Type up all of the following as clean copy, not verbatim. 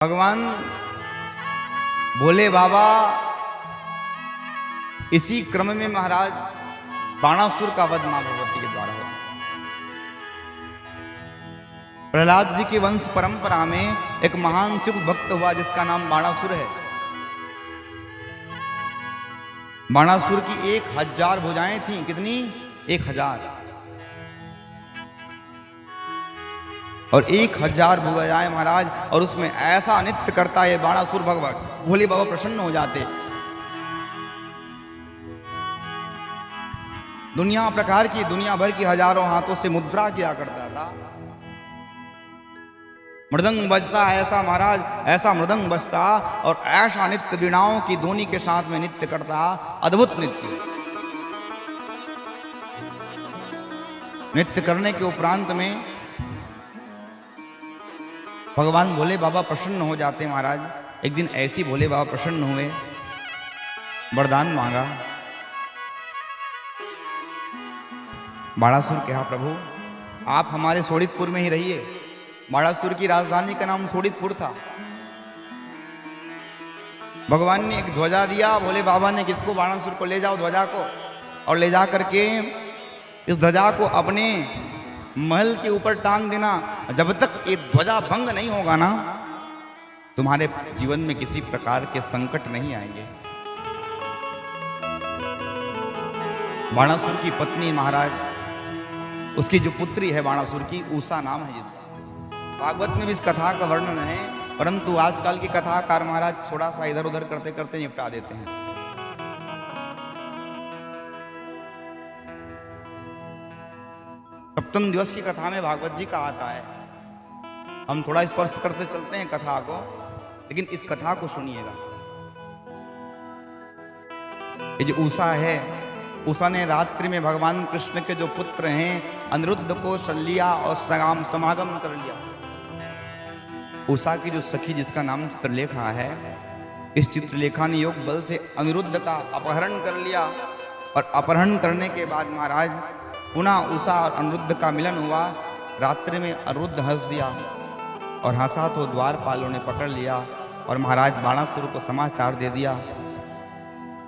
भगवान भोले बाबा इसी क्रम में महाराज बाणासुर का वध मां भगवती के द्वारा हुआ। प्रहलाद जी की वंश परंपरा में एक महान शिव भक्त हुआ जिसका नाम बाणासुर है। बाणासुर की 1000 भुजाएं थीं। कितनी? 1000। और 1000 भुजाएं महाराज, और उसमें ऐसा नृत्य करता है बाणासुर, भगवान भोले बाबा प्रसन्न हो जाते। दुनिया प्रकार की, दुनिया भर की हजारों हाथों से मुद्रा किया करता था। मृदंग बजता ऐसा महाराज, ऐसा मृदंग बजता और ऐसा नृत्य वीणाओं की ध्वनि के साथ में नृत्य करता। अद्भुत नृत्य। नृत्य करने के उपरांत में भगवान भोले बाबा प्रसन्न हो जाते महाराज। एक दिन ऐसी भोले बाबा प्रसन्न हुए, वरदान मांगा। बाणासुर कहा, प्रभु आप हमारे सोडितपुर में ही रहिए। बाणासुर की राजधानी का नाम सोडितपुर था। भगवान ने एक ध्वजा दिया। भोले बाबा ने किसको? बाणासुर को ले जाओ ध्वजा को, और ले जा करके इस ध्वजा को अपने महल के ऊपर टांग देना। जब तक ये ध्वजा भंग नहीं होगा ना, तुम्हारे जीवन में किसी प्रकार के संकट नहीं आएंगे। बाणासुर की पत्नी महाराज, उसकी जो पुत्री है बाणासुर की, उषा नाम है जिसका, भागवत में भी इस कथा का वर्णन है, परंतु आजकल की कथाकार महाराज थोड़ा सा इधर उधर करते करते निपटा देते हैं। सप्तम दिवस की कथा में भागवत जी का आता है। हम थोड़ा स्पर्श करते चलते हैं कथा को, लेकिन इस कथा को सुनिएगा। ये जो उषा है, उषा ने रात्रि में भगवान कृष्ण के जो पुत्र हैं अनिरुद्ध को सल लिया और समागम कर लिया। उषा की जो सखी जिसका नाम चित्रलेखा है, इस चित्रलेखा ने योग बल से अनिरुद्ध का अपहरण कर लिया। और अपहरण करने के बाद महाराज पुनः उषा और अनिरुद्ध का मिलन हुआ। रात्रि में अनिरुद्ध हंस दिया, और हंसा तो द्वारपालों ने पकड़ लिया और महाराज बाणासुर को समाचार दे दिया।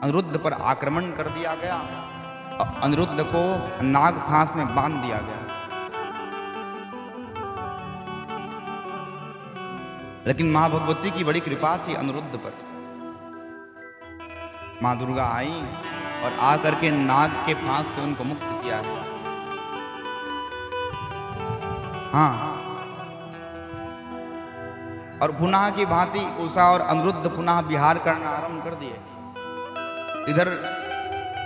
अनिरुद्ध पर आक्रमण कर दिया गया और अनिरुद्ध को नाग फांस में बांध दिया गया। लेकिन मां भगवती की बड़ी कृपा थी अनिरुद्ध पर। मां दुर्गा आई और आकर के नाग के फांस से उनको मुक्त किया है। हाँ, और पुनः की भांति उषा और अनिरुद्ध पुनः विहार करना आरंभ कर दिए। इधर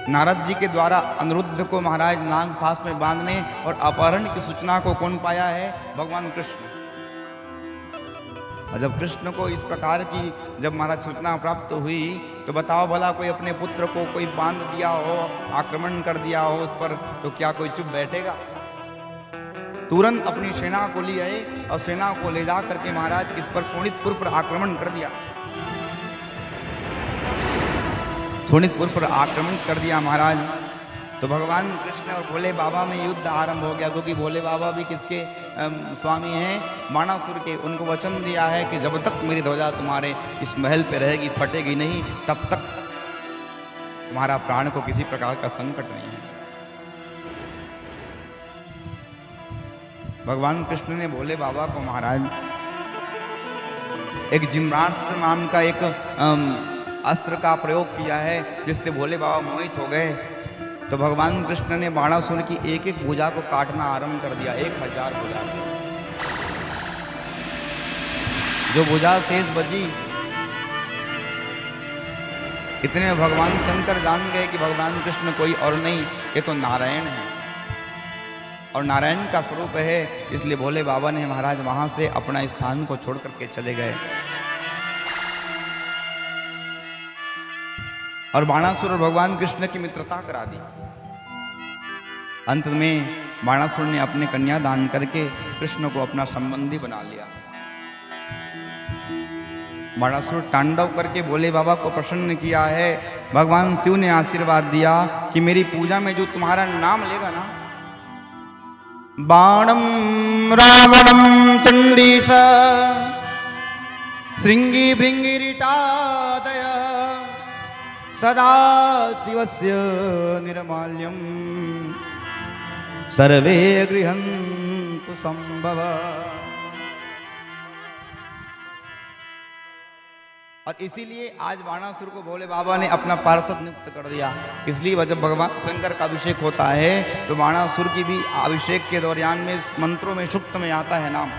नारद जी के द्वारा अनिरुद्ध को महाराज नाग फांस में बांधने और अपहरण की सूचना को कौन पाया है? भगवान कृष्ण। और जब कृष्ण को इस प्रकार की जब महाराज सूचना प्राप्त हुई, तो बताओ भला, कोई अपने पुत्र को कोई बांध दिया हो, आक्रमण कर दिया हो उस पर, तो क्या कोई चुप बैठेगा? तुरंत अपनी सेना को ले आए और सेना को ले जा करके महाराज इस पर सोनितपुर पर आक्रमण कर दिया। सोनितपुर पर आक्रमण कर दिया महाराज। तो भगवान कृष्ण और भोले बाबा में युद्ध आरंभ हो गया, क्योंकि भोले बाबा भी किसके स्वामी हैं? बाणासुर के। उनको वचन दिया है कि जब तक मेरी ध्वजा तुम्हारे इस महल पे रहेगी, फटेगी नहीं, तब तक तुम्हारा प्राण को किसी प्रकार का संकट नहीं है। भगवान कृष्ण ने भोले बाबा को महाराज एक जिम्रास्त्र नाम का एक अस्त्र का प्रयोग किया है, जिससे भोले बाबा मोहित हो गए। तो भगवान कृष्ण ने बाणासुर की एक एक भुजा को काटना आरंभ कर दिया। 1000 भुजा। जो भुजा शेष बची, इतने में भगवान शंकर जान गए कि भगवान कृष्ण कोई और नहीं, ये तो नारायण है, और नारायण का स्वरूप है। इसलिए भोले बाबा ने महाराज वहां से अपना स्थान को छोड़ करके चले गए। और बाणासुर और भगवान कृष्ण की मित्रता करा दी। अंत में बाणासुर ने अपने कन्या दान करके कृष्ण को अपना संबंधी बना लिया। बाणासुर तांडव करके भोले बाबा को प्रसन्न किया है। भगवान शिव ने आशीर्वाद दिया कि मेरी पूजा में जो तुम्हारा नाम लेगा ना, बाणम रावणम चंडीश श्रृंगी भृंगिरिटादय सदा शिवस्य निर्माल्यम सर्वे गृहन्तु संभव। और इसीलिए आज बाणासुर को भोले बाबा ने अपना पार्षद नियुक्त कर दिया। इसलिए जब भगवान शंकर का अभिषेक होता है तो बाणासुर की भी अभिषेक के दौरान में मंत्रों में सूक्त में आता है नाम